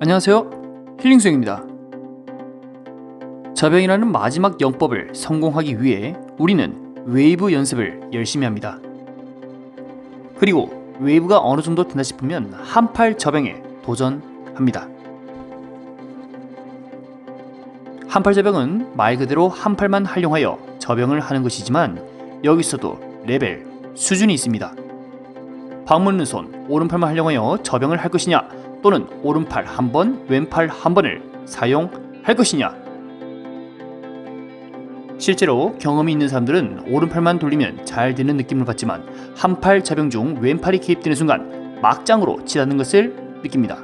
안녕하세요, 힐링수영입니다. 저병이라는 마지막 영법을 성공하기 위해 우리는 웨이브 연습을 열심히 합니다. 그리고 웨이브가 어느 정도 된다 싶으면 한팔 저병에 도전합니다. 한팔 저병은 말 그대로 한팔만 활용하여 저병을 하는 것이지만 여기서도 레벨, 수준이 있습니다. 방문른손, 오른팔만 활용하여 저병을 할 것이냐, 또는 오른팔 한 번, 왼팔 한 번을 사용할 것이냐. 실제로 경험이 있는 사람들은 오른팔만 돌리면 잘 되는 느낌을 받지만 한팔 저병 중 왼팔이 개입되는 순간 막장으로 치닫는 것을 느낍니다.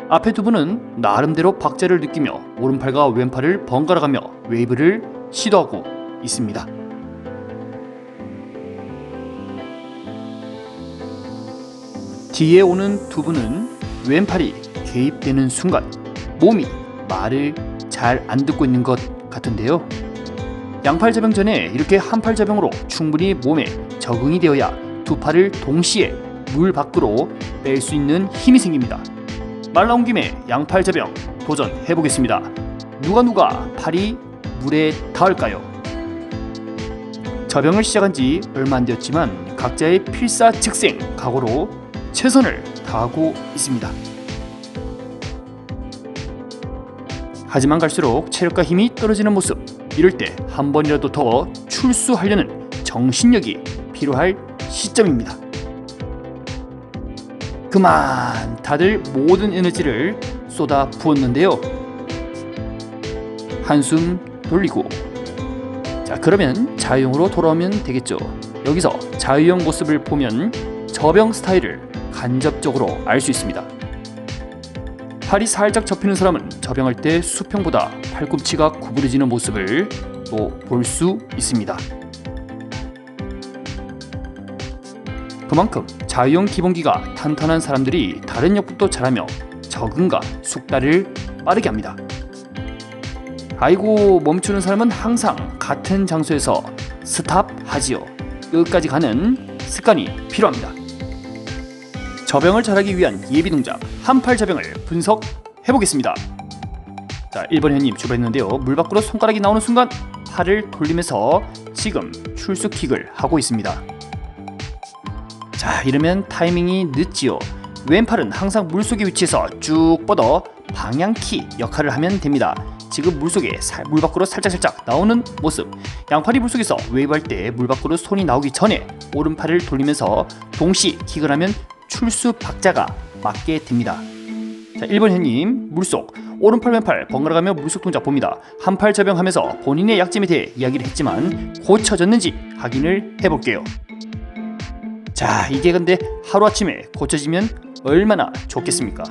앞에 두 분은 나름대로 박자를 느끼며 오른팔과 왼팔을 번갈아 가며 웨이브를 시도하고 있습니다. 뒤에 오는 두 분은 왼팔이 개입되는 순간 몸이 말을 잘 안 듣고 있는 것 같은데요. 양팔 저병 전에 이렇게 한팔 저병으로 충분히 몸에 적응이 되어야 두 팔을 동시에 물 밖으로 뺄 수 있는 힘이 생깁니다. 말 나온 김에 양팔 저병 도전해 보겠습니다. 누가 팔이 물에 닿을까요? 저병을 시작한 지 얼마 안 되었지만 각자의 필사즉생 각오로 최선을 다하고 있습니다. 하지만 갈수록 체력과 힘이 떨어지는 모습, 이럴 때 한 번이라도 더 출수하려는 정신력이 필요할 시점입니다. 그만 다들 모든 에너지를 쏟아 부었는데요. 한숨 돌리고, 자, 그러면 자유형으로 돌아오면 되겠죠. 여기서 자유형 모습을 보면 저병 스타일을 간접적으로 알 수 있습니다. 팔이 살짝 접히는 사람은 저병할 때 수평보다 팔꿈치가 구부러지는 모습을 또 볼 수 있습니다. 그만큼 자유형 기본기가 탄탄한 사람들이 다른 역법도 잘하며 적응과 숙달을 빠르게 합니다. 아이고, 멈추는 사람은 항상 같은 장소에서 스탑하지요. 끝까지 가는 습관이 필요합니다. 저병을 잘하기 위한 예비 동작, 한팔 저병을 분석해 보겠습니다. 자, 1번 회원님 출발했는데요. 물 밖으로 손가락이 나오는 순간 팔을 돌리면서 지금 출수킥을 하고 있습니다. 자, 이러면 타이밍이 늦지요. 왼팔은 항상 물속에 위치해서 쭉 뻗어 방향키 역할을 하면 됩니다. 지금 물속에 물 밖으로 살짝 나오는 모습. 양팔이 물속에서 웨이브할 때 물 밖으로 손이 나오기 전에 오른팔을 돌리면서 동시 킥을 하면 출수 박자가 맞게 됩니다. 자, 1번 회원님 물속 오른팔 왼팔 번갈아가며 물속 동작 봅니다. 한팔 저병하면서 본인의 약점에 대해 이야기를 했지만 고쳐졌는지 확인을 해볼게요. 자, 이게 근데 하루아침에 고쳐지면 얼마나 좋겠습니까?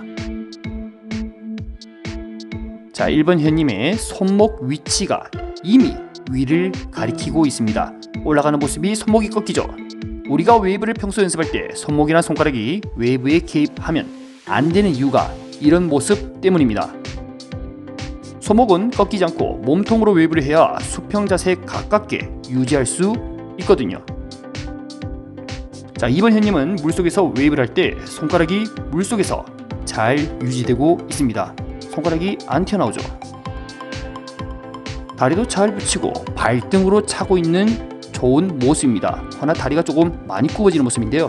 자, 1번 회원님의 손목 위치가 이미 위를 가리키고 있습니다. 올라가는 모습이 손목이 꺾이죠. 우리가 웨이브를 평소 연습할 때 손목이나 손가락이 웨이브에 개입하면 안 되는 이유가 이런 모습 때문입니다. 손목은 꺾이지 않고 몸통으로 웨이브를 해야 수평 자세에 가깝게 유지할 수 있거든요. 자, 2번 현님은 물속에서 웨이브를 할 때 손가락이 물속에서 잘 유지되고 있습니다. 손가락이 안 튀어나오죠. 다리도 잘 붙이고 발등으로 차고 있는 좋은 모습입니다. 허나 다리가 조금 많이 굽어지는 모습인데요.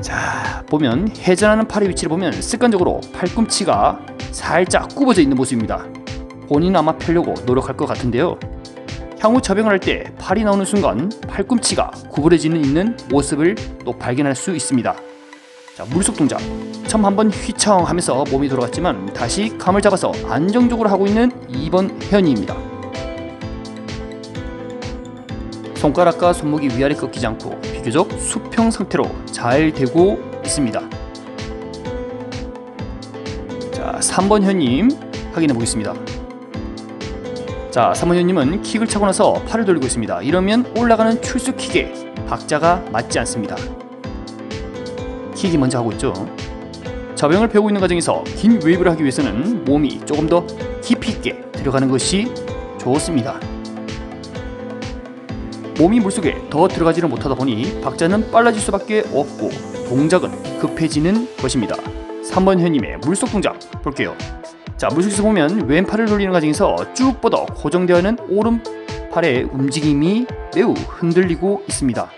자, 보면 회전하는 팔의 위치를 보면 습관적으로 팔꿈치가 살짝 굽어져 있는 모습입니다. 본인은 아마 펴려고 노력할 것 같은데요. 향후 저병을 할 때 팔이 나오는 순간 팔꿈치가 구부러지는 있는 모습을 또 발견할 수 있습니다. 자, 물속 동작. 처음 한번 휘청하면서 몸이 돌아갔지만 다시 감을 잡아서 안정적으로 하고 있는 2번 회원님입니다. 손가락과 손목이 위아래 꺾이지 않고 비교적 수평 상태로 잘 되고 있습니다. 자, 3번 회원님 확인해 보겠습니다. 자, 3번 회원님은 킥을 차고 나서 팔을 돌리고 있습니다. 이러면 올라가는 출수킥에 박자가 맞지 않습니다. 킥이 먼저 하고 있죠. 저병을 배우고 있는 과정에서 긴 웨이브를 하기 위해서는 몸이 조금 더 깊이 있게 들어가는 것이 좋습니다. 몸이 물속에 더 들어가지를 못하다 보니 박자는 빨라질 수밖에 없고 동작은 급해지는 것입니다. 3번 회원님의 물속 동작 볼게요. 자, 물속에서 보면 왼팔을 돌리는 과정에서 쭉 뻗어 고정되어 있는 오른팔의 움직임이 매우 흔들리고 있습니다.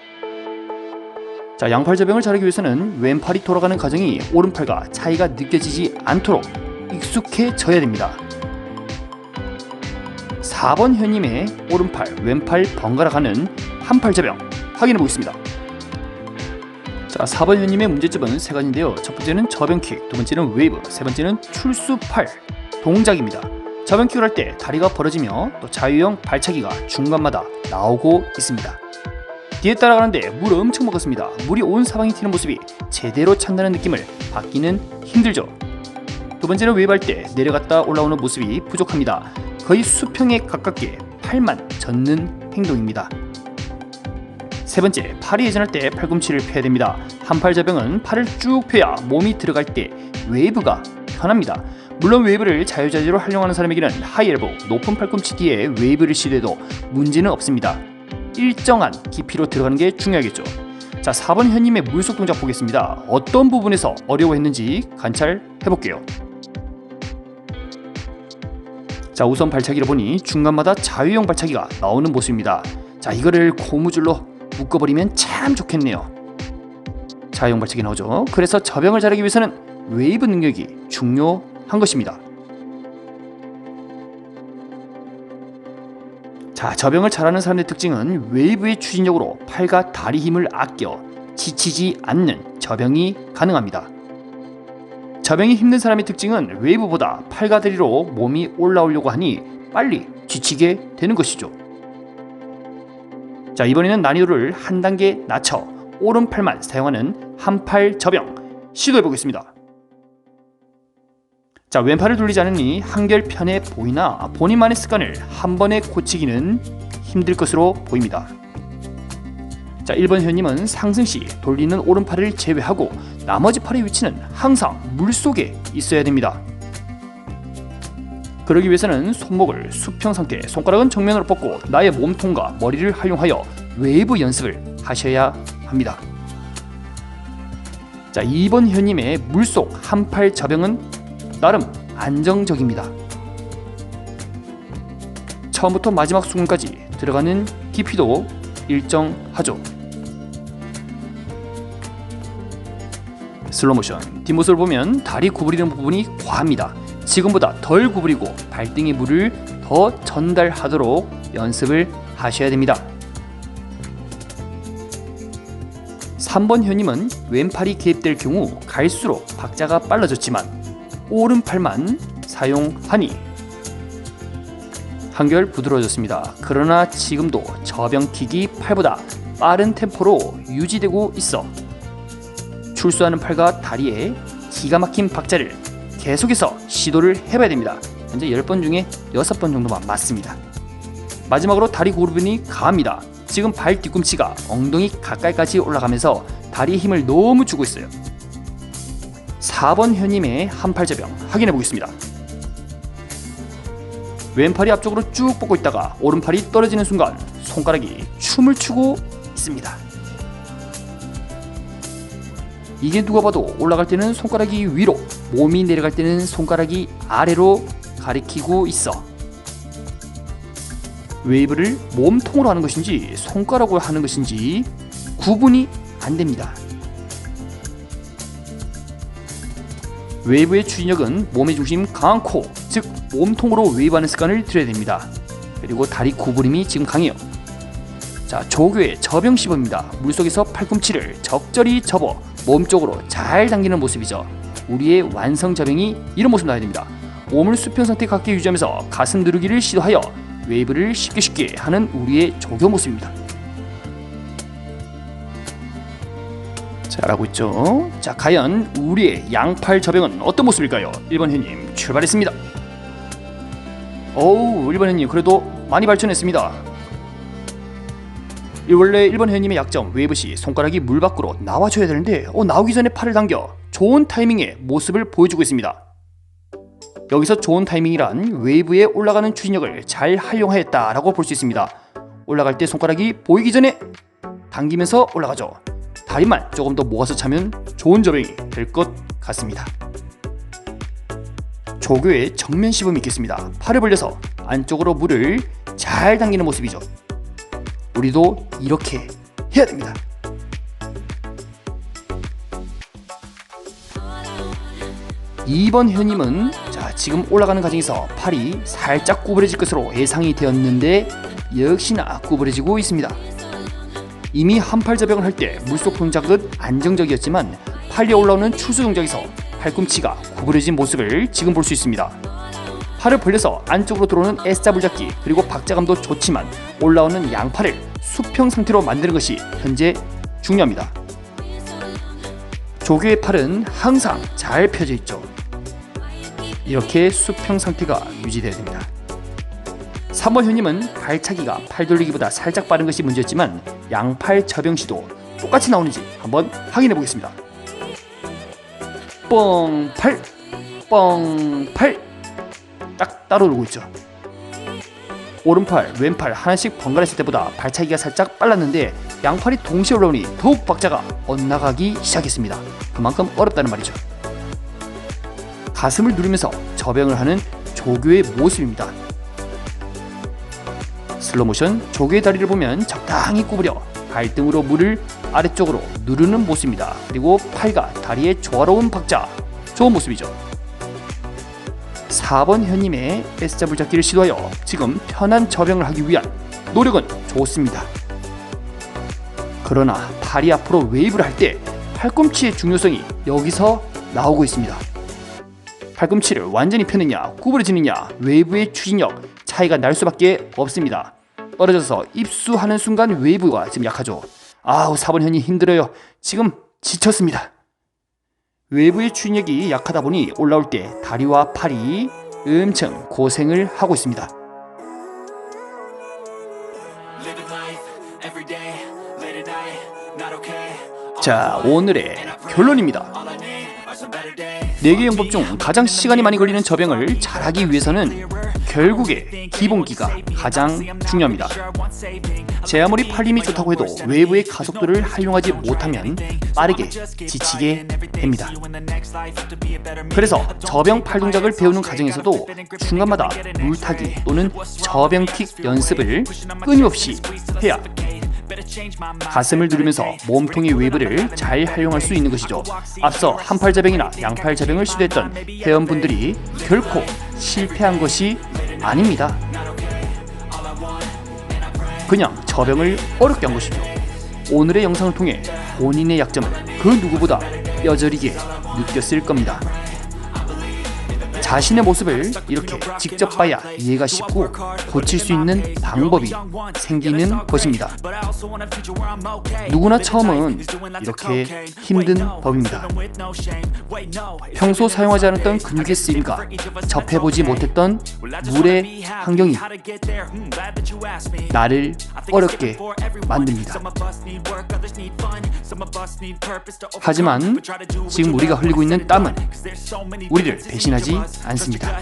자, 양팔 저병을 잘하기 위해서는 왼팔이 돌아가는 과정이 오른팔과 차이가 느껴지지 않도록 익숙해져야 됩니다. 4번 회원님의 오른팔, 왼팔 번갈아 가는 한팔 저병 확인해 보겠습니다. 자, 4번 회원님의 문제점은 세 가지인데요. 첫 번째는 저병킥, 두 번째는 웨이브, 세 번째는 출수팔 동작입니다. 저병킥을 할 때 다리가 벌어지며 또 자유형 발차기가 중간마다 나오고 있습니다. 뒤에 따라가는데 물 엄청 먹었습니다. 물이 온 사방에 튀는 모습이 제대로 찬다는 느낌을 받기는 힘들죠. 두 번째는 웨이브할 때 내려갔다 올라오는 모습이 부족합니다. 거의 수평에 가깝게 팔만 젓는 행동입니다. 세 번째, 팔이 예전할 때 팔꿈치를 펴야 됩니다. 한팔 저병은 팔을 쭉 펴야 몸이 들어갈 때 웨이브가 편합니다. 물론 웨이브를 자유자재로 활용하는 사람에게는 하이엘보, 높은 팔꿈치 뒤에 웨이브를 시도해도 문제는 없습니다. 일정한 깊이로 들어가는 게 중요하겠죠. 자, 4번 현님의 물속 동작 보겠습니다. 어떤 부분에서 어려워했는지 관찰해볼게요. 자, 우선 발차기를 보니 중간마다 자유형 발차기가 나오는 모습입니다. 자, 이거를 고무줄로 묶어버리면 참 좋겠네요. 자유형 발차기 나오죠. 그래서 저병을 잘하기 위해서는 웨이브 능력이 중요한 것입니다. 자, 저병을 잘하는 사람들의 특징은 웨이브의 추진력으로 팔과 다리 힘을 아껴 지치지 않는 저병이 가능합니다. 저병이 힘든 사람의 특징은 웨이브보다 팔과 다리로 몸이 올라오려고 하니 빨리 지치게 되는 것이죠. 자, 이번에는 난이도를 한 단계 낮춰 오른팔만 사용하는 한팔 저병 시도해 보겠습니다. 자, 왼팔을 돌리지 않으니 한결 편해 보이나 본인만의 습관을 한 번에 고치기는 힘들 것으로 보입니다. 자, 1번 회원님은 상승 시 돌리는 오른팔을 제외하고 나머지 팔의 위치는 항상 물속에 있어야 됩니다. 그러기 위해서는 손목을 수평 상태, 손가락은 정면으로 뻗고 나의 몸통과 머리를 활용하여 웨이브 연습을 하셔야 합니다. 자, 2번 회원님의 물속 한팔 저병은 나름 안정적입니다. 처음부터 마지막 수근까지 들어가는 깊이도 일정하죠. 슬로모션 뒷모습을 보면 다리 구부리는 부분이 과합니다. 지금보다 덜 구부리고 발등에 물을 더 전달하도록 연습을 하셔야 됩니다. 3번 회원님은 왼팔이 개입될 경우 갈수록 박자가 빨라졌지만 오른팔만 사용하니 한결 부드러워졌습니다. 그러나 지금도 저병킥이 팔보다 빠른 템포로 유지되고 있어 출수하는 팔과 다리에 기가 막힌 박자를 계속해서 시도를 해봐야 됩니다. 현재 10번 중에 6번 정도만 맞습니다. 마지막으로 다리 구부림이 강합니다. 지금 발 뒤꿈치가 엉덩이 가까이까지 올라가면서 다리에 힘을 너무 주고 있어요. 4번 회원님의 한팔 저병 확인해 보겠습니다. 왼팔이 앞쪽으로 쭉 뻗고 있다가 오른팔이 떨어지는 순간 손가락이 춤을 추고 있습니다. 이게 누가 봐도 올라갈 때는 손가락이 위로, 몸이 내려갈 때는 손가락이 아래로 가리키고 있어. 웨이브를 몸통으로 하는 것인지 손가락으로 하는 것인지 구분이 안 됩니다. 웨이브의 추진력은 몸의 중심 강한 코, 즉 몸통으로 웨이브하는 습관을 들여야 됩니다. 그리고 다리 구부림이 지금 강해요. 자, 조교의 저병 시범입니다. 물속에서 팔꿈치를 적절히 접어 몸쪽으로 잘 당기는 모습이죠. 우리의 완성 저병이 이런 모습 나야 됩니다. 몸을 수평 상태 갖게 유지하면서 가슴 누르기를 시도하여 웨이브를 쉽게 하는 우리의 조교 모습입니다. 잘하고 있죠? 자, 과연 우리의 양팔 저병은 어떤 모습일까요? 1번 회원님 출발했습니다. 어우, 1번 회원님 그래도 많이 발전했습니다. 원래 1번 회원님의 약점 웨이브시 손가락이 물 밖으로 나와줘야 되는데 나오기 전에 팔을 당겨 좋은 타이밍의 모습을 보여주고 있습니다. 여기서 좋은 타이밍이란 웨이브에 올라가는 추진력을 잘 활용하였다라고 볼 수 있습니다. 올라갈 때 손가락이 보이기 전에 당기면서 올라가죠. 다리만 조금 더 모아서 차면 좋은 저병이 될 것 같습니다. 조교의 정면 시범이 있겠습니다. 팔을 벌려서 안쪽으로 물을 잘 당기는 모습이죠. 우리도 이렇게 해야 됩니다. 이번 회원님은 지금 올라가는 과정에서 팔이 살짝 구부러질 것으로 예상이 되었는데 역시나 구부러지고 있습니다. 이미 한팔 저병을 할 때 물속 동작은 안정적이었지만 팔 위에 올라오는 추수 동작에서 팔꿈치가 구부러진 모습을 지금 볼 수 있습니다. 팔을 벌려서 안쪽으로 들어오는 S자 물잡기 그리고 박자감도 좋지만 올라오는 양팔을 수평 상태로 만드는 것이 현재 중요합니다. 조교의 팔은 항상 잘 펴져 있죠. 이렇게 수평 상태가 유지되어야 됩니다. 3번 회원님은 발차기가 팔 돌리기보다 살짝 빠른 것이 문제였지만 양팔 저병 시도 똑같이 나오는지 한번 확인해 보겠습니다. 뻥팔 뻥팔 딱 따로 돌고 있죠. 오른팔 왼팔 하나씩 번갈아 했을 때보다 발차기가 살짝 빨랐는데 양팔이 동시에 올라오니 더욱 박자가 엇나가기 시작했습니다. 그만큼 어렵다는 말이죠. 가슴을 누르면서 저병을 하는 조교의 모습입니다. 슬로모션 조교의 다리를 보면 적당히 구부려 발등으로 물을 아래쪽으로 누르는 모습입니다. 그리고 팔과 다리의 조화로운 박자, 좋은 모습이죠. 4번 현님의 S자 물잡기를 시도하여 지금 편한 저병을 하기 위한 노력은 좋습니다. 그러나 팔이 앞으로 웨이브를 할 때 팔꿈치의 중요성이 여기서 나오고 있습니다. 팔꿈치를 완전히 펴느냐 구부러지느냐 웨이브의 추진력 차이가 날 수밖에 없습니다. 떨어져서 입수하는 순간 웨이브가 지금 약하죠. 4번 현이 힘들어요. 지금 지쳤습니다. 웨이브의 추진력이 약하다 보니 올라올 때 다리와 팔이 엄청 고생을 하고 있습니다. 자, 오늘의 결론입니다. 4개 영법 중 가장 시간이 많이 걸리는 저병을 잘하기 위해서는 결국에 기본기가 가장 중요합니다. 제 아무리 팔 힘이 좋다고 해도 웨이브의 가속도를 활용하지 못하면 빠르게 지치게 됩니다. 그래서 저병 팔 동작을 배우는 과정에서도 중간마다 물타기 또는 저병킥 연습을 끊임없이 해야 가슴을 누르면서 몸통의 웨이브를 잘 활용할 수 있는 것이죠. 앞서 한팔 저병이나 양팔 저병을 시도했던 회원분들이 결코 실패한 것이 아닙니다. 그냥 저병을 어렵게 한 것이죠. 오늘의 영상을 통해 본인의 약점을 그 누구보다 뼈저리게 느꼈을 겁니다. 자신의 모습을 이렇게 직접 봐야 이해가 쉽고 고칠 수 있는 방법이 생기는 것입니다. 누구나 처음은 이렇게 힘든 법입니다. 평소 사용하지 않았던 근육의 쓰임과 접해보지 못했던 물의 환경이 나를 어렵게 만듭니다. 하지만 지금 우리가 흘리고 있는 땀은 우리를 배신하지 않습니다.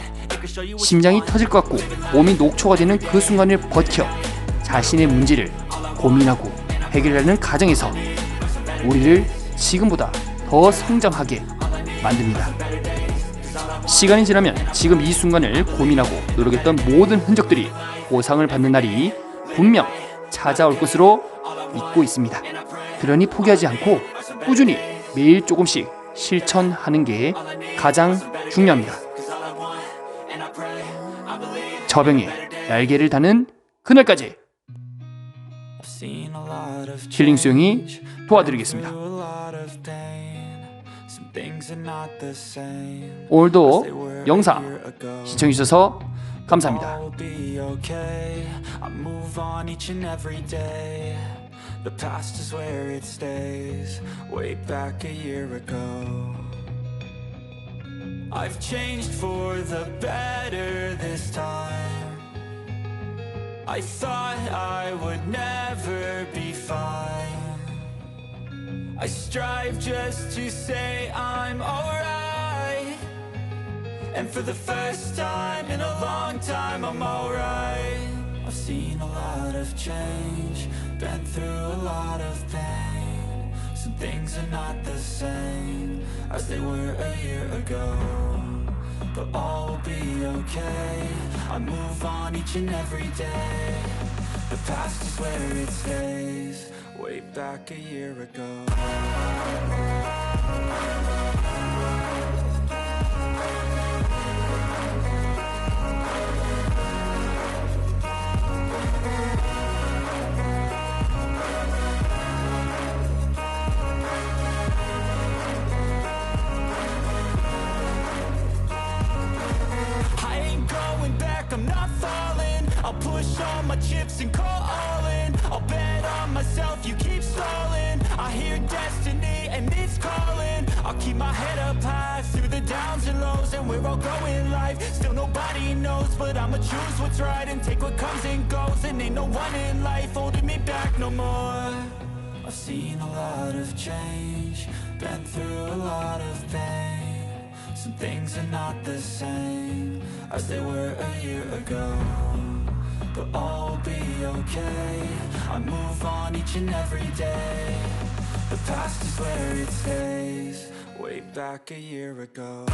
심장이 터질 것 같고 몸이 녹초가 되는 그 순간을 버텨 자신의 문제를 고민하고 해결하는 과정에서 우리를 지금보다 더 성장하게 만듭니다. 시간이 지나면 지금 이 순간을 고민하고 노력했던 모든 흔적들이 보상을 받는 날이 분명 찾아올 것으로 믿고 있습니다. 그러니 포기하지 않고 꾸준히 매일 조금씩 실천하는 게 가장 중요합니다. 저병에 날개를 다는 그날까지 힐링 수영이 도와드리겠습니다. 오늘도 영상 시청해주셔서 감사합니다. The past is where it stays, way back a year ago. I've changed for the better this time. I thought I would never be fine. I strive just to say I'm alright. And for the first time in a long time I'm alright. I've seen a lot of change, been through a lot of pain. Some things are not the same as they were a year ago, but all will be okay. I move on each and every day. The past is where it stays, way back a year ago. I'm not falling. I'll push all my chips and call all in. I'll bet on myself, you keep stalling. I hear destiny and it's calling. I'll keep my head up high through the downs and lows, and we're all growing life. Still nobody knows, but I'ma choose what's right and take what comes and goes. And ain't no one in life holding me back no more. I've seen a lot of change, been through a lot of pain. Some things are not the same as they were a year ago, but all will be okay. I move on each and every day. The past is where it stays, way back a year ago.